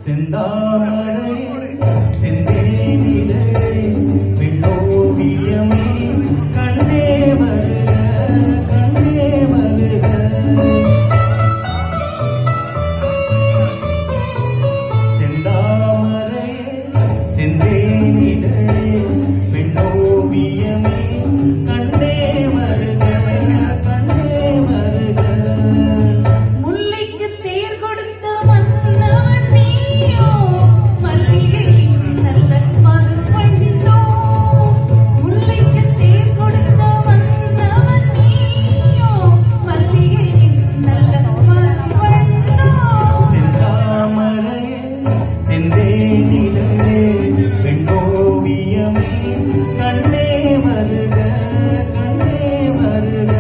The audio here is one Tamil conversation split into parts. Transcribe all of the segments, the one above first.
செந்தாமரை செந்தேனிதழே பெண்ணோவியமே கண்ணே வருக கண்ணே வருக. செந்தாமரை செந்தேனிதழே பெண்ணோவியமே கண்ணே வருக கண்ணே வருக. முல்லைக்கு தேர் கொடுத்த வந்தவன் நீயோ மல்லிகை நல்ல மதுவண்டோ. முல்லைக்கு தேர் கொடுத்த வந்தவன் நீயோ மல்லிகை நல்ல மதுவண்டோ. செந்தாமரையே செந்தேனிதழே பெண்ணோவியமே கண்ணே வருக கண்ணே வருக.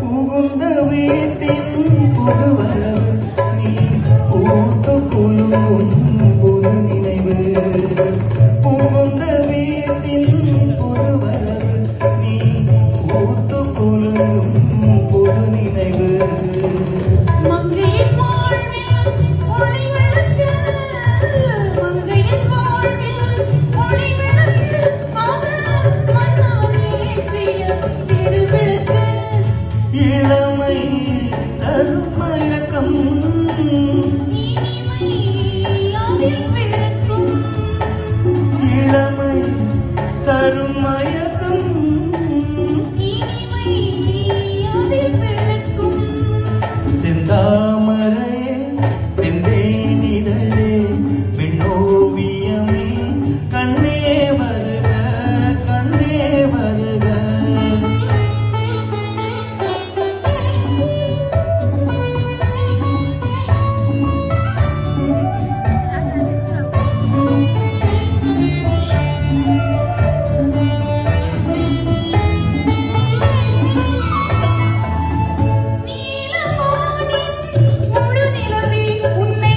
புகுந்த வீட்டின் புதுவரவு நீ பூத்து குலுங்கும் புது நினைவு. புகுந்த வீட்டின் புதுவரவு நீ பூத்து குலுங்கும் புது நினைவு. மங்கையின் வாழ்வில் ஒளி விளக்கு, மங்கையின் வாழ்வில் ஒளி விளக்கு, அது மன்னவன் ஏற்றிய திருவிளக்கு. இளமை தருமயக்கம் இனிமை அதில் பிறக்கும், இளமை தருமயக்கம் இனிமை அதில் பிறக்கும். செந்தாமரையே செந்தேனிதழே பெண்ணோவியமே கண்ணே வருக கண்ணே வருக. நீலவானின் முழு நிலவே உன்னை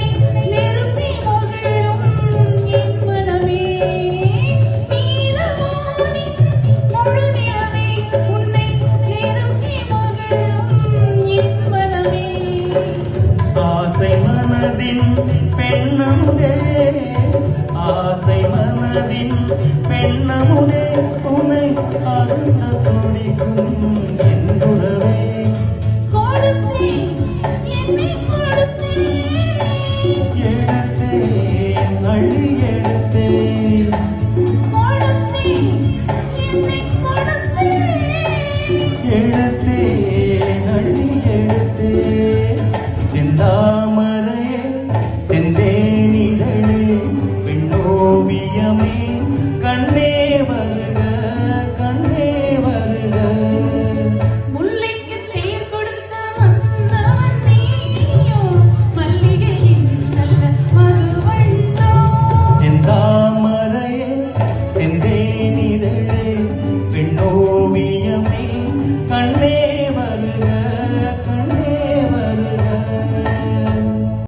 நெருங்கி மகிழும் என் மனமே. நீலவானின் முழு நிலவே உன்னை நெருங்கி மகிழும் என் மனமே. ஆசை மனதின் பெண்ணமுதே ஆசை மனதின் பெண்ணமுதே உனை அருந்த துடிக்கும் என் உறவே. கொடுத்தேன் என்னை கொடுத்தேன், எடுத்தேன் அள்ளி எடுத்தேன் கொடுத்தேன் என்னை கொடுத்தேன். எடுத்தேன் அள்ளி எடுத்தேன். செந்தாமரையே செந்தேனிதழே பெண்ணோவியமே கண்ணே வருக கண்ணே வருக. முல்லைக்கு தேர் கொடுத்த வந்தவன் நீயோ மல்லிகையின் நல்ல மதுவண்டோ. செந்தாமரையே செந்தேனிதழே பெண்ணோவியமே கண்ணே வருக கண்ணே வருக.